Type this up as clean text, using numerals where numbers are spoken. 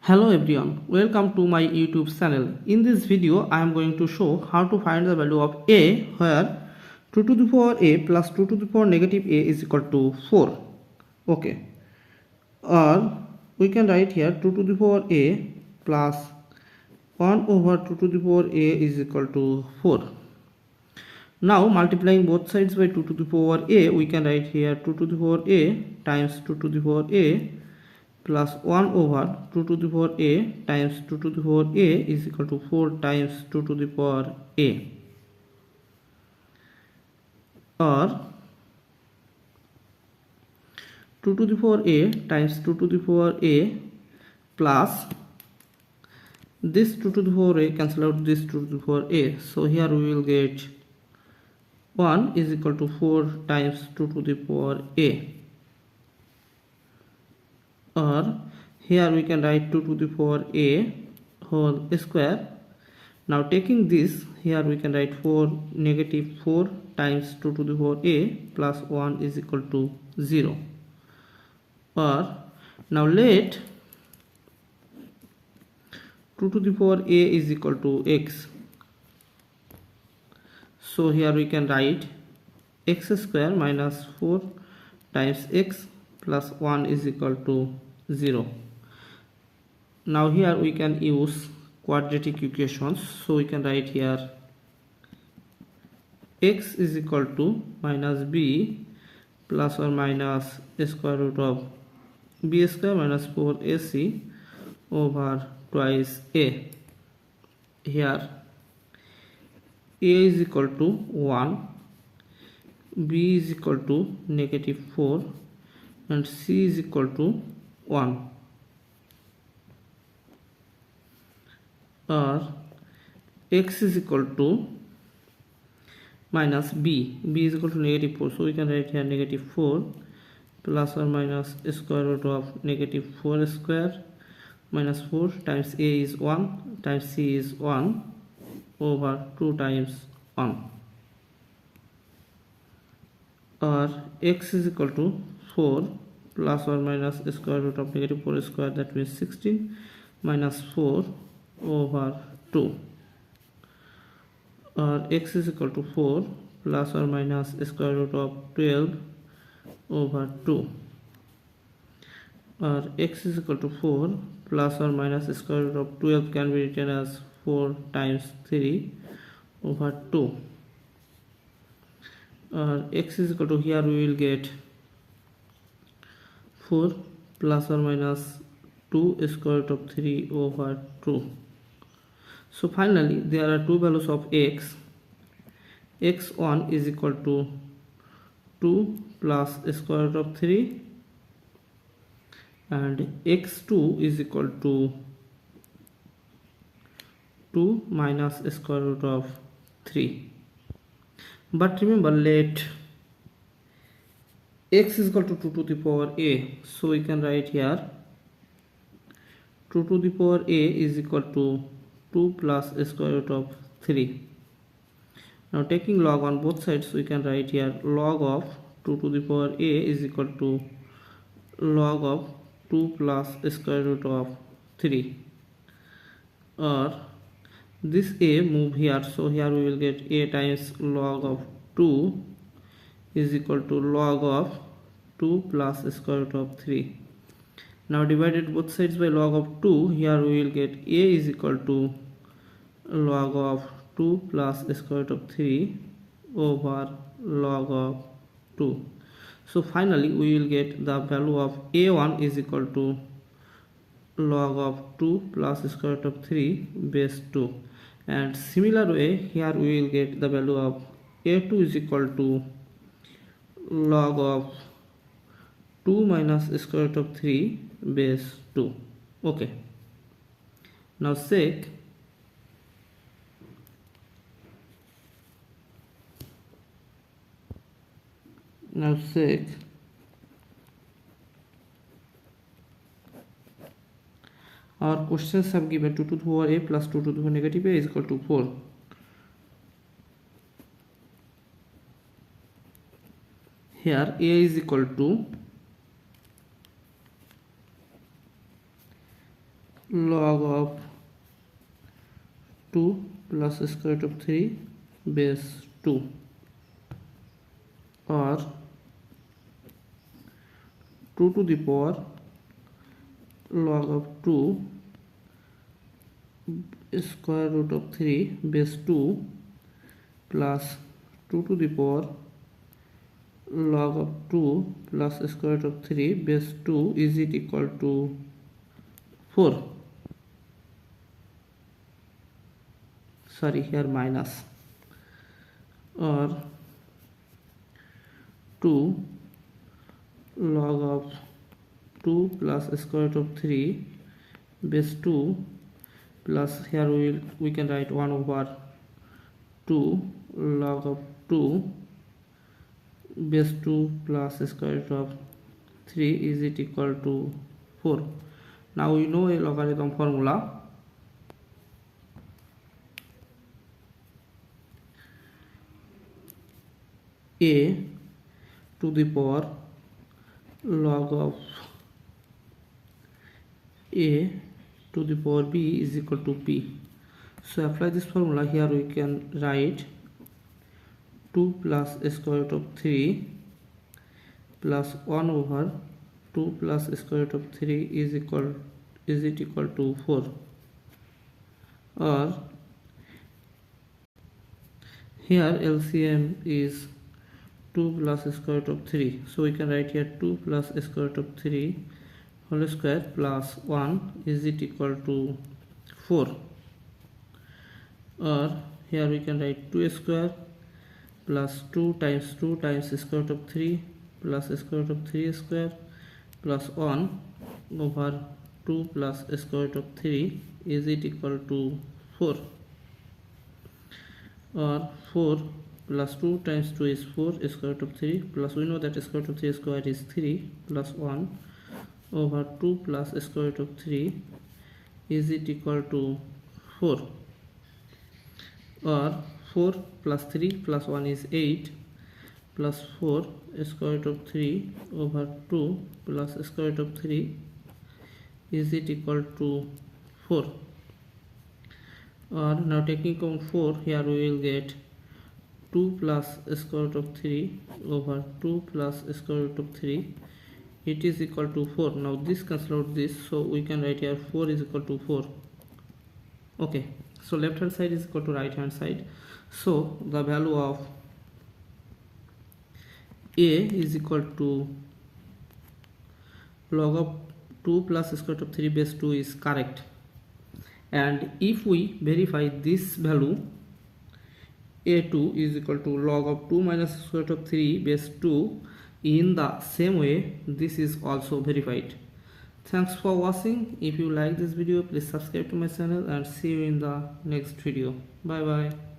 Hello everyone, welcome to my YouTube channel. In this video, I am going to show how to find the value of a where 2 to the power a plus 2 to the power negative a is equal to 4. Okay, or we can write here 2 to the power a plus 1 over 2 to the power a is equal to 4. Now multiplying both sides by 2 to the power a, we can write here 2 to the power a times 2 to the power a plus 1 over 2 to the power a times 2 to the power a is equal to 4 times 2 to the power a, or 2 to the power a times 2 to the power a plus this 2 to the power a cancel out this 2 to the power a, so here we will get 1 is equal to 4 times 2 to the power a, or here we can write 2 to the power a whole square. Now taking this, here we can write negative 4 times 2 to the power a plus 1 is equal to 0, or now let 2 to the power a is equal to x, so here we can write x square minus 4 times x plus 1 is equal to 0. Now here we can use quadratic equations, so we can write here x is equal to minus b plus or minus square root of b square minus 4ac over twice a. Here a is equal to 1, b is equal to negative 4 and c is equal to 1, or x is equal to minus b is equal to negative 4, so we can write here negative 4 plus or minus square root of negative 4 square minus 4 times a is 1 times c is 1 over 2 times 1, or x is equal to 4 plus or minus square root of negative 4 square, that means 16 minus 4 over 2, or x is equal to 4 plus or minus square root of 12 over 2, or x is equal to 4 plus or minus square root of 12 can be written as 4 times 3 over 2, or x is equal to, here we will get 4 plus or minus 2 square root of 3 over 2. So finally there are two values of x. x1 is equal to 2 plus square root of 3 and x2 is equal to 2 minus square root of 3. But remember, let x is equal to 2 to the power a, so we can write here 2 to the power a is equal to 2 plus square root of 3. Now taking log on both sides, we can write here log of 2 to the power a is equal to log of 2 plus square root of 3, or this a move here, so here we will get a times log of 2 is equal to log of 2 plus square root of 3. Now divided both sides by log of 2, here we will get a is equal to log of 2 plus square root of 3 over log of 2. So finally we will get the value of a1 is equal to log of 2 plus square root of 3 base 2, and similar way here we will get the value of a2 is equal to log of 2 minus square root of 3 base 2. Okay, now check. Our questions have given 2 to the power a plus 2 to the power negative a is equal to 4. Here a is equal to log of 2 plus square root of 3 base 2, or 2 to the power log of 2 square root of 3 base 2 plus 2 to the power log of 2 plus square root of 3 base 2 is it equal to 4. Sorry, here minus, or 2 log of 2 plus square root of 3 base 2 plus here we can write 1 over 2 log of 2 base 2 plus square root of 3 is it equal to 4. Now we know a logarithm formula. A to the power log of A to the power B is equal to P. So apply this formula. Here we can write 2 plus square root of 3 plus 1 over 2 plus square root of 3 is it equal to 4, or here LCM is 2 plus square root of 3, so we can write here 2 plus square root of 3 whole square plus 1 is it equal to 4, or here we can write 2 square plus 2 times square root of 3 plus square root of 3 square plus 1 over 2 plus square root of 3 is it equal to 4, or 4 plus 2 times 2 is 4 square root of 3 plus we know that square root of 3 square is 3 plus 1 over 2 plus square root of 3 is it equal to 4, or 4 plus 3 plus 1 is 8 plus 4 square root of 3 over 2 plus square root of 3 is it equal to 4, or now taking count 4, here we will get 2 plus square root of 3 over 2 plus square root of 3 it is equal to 4. Now this cancel out this, so we can write here 4 is equal to 4. Okay, so left hand side is equal to right hand side, so the value of A is equal to log of 2 plus square root of 3 base 2 is correct, and if we verify this value A2 is equal to log of 2 minus square root of 3 base 2 in the same way, this is also verified. Thanks for watching. If you like this video, please subscribe to my channel and see you in the next video. Bye bye.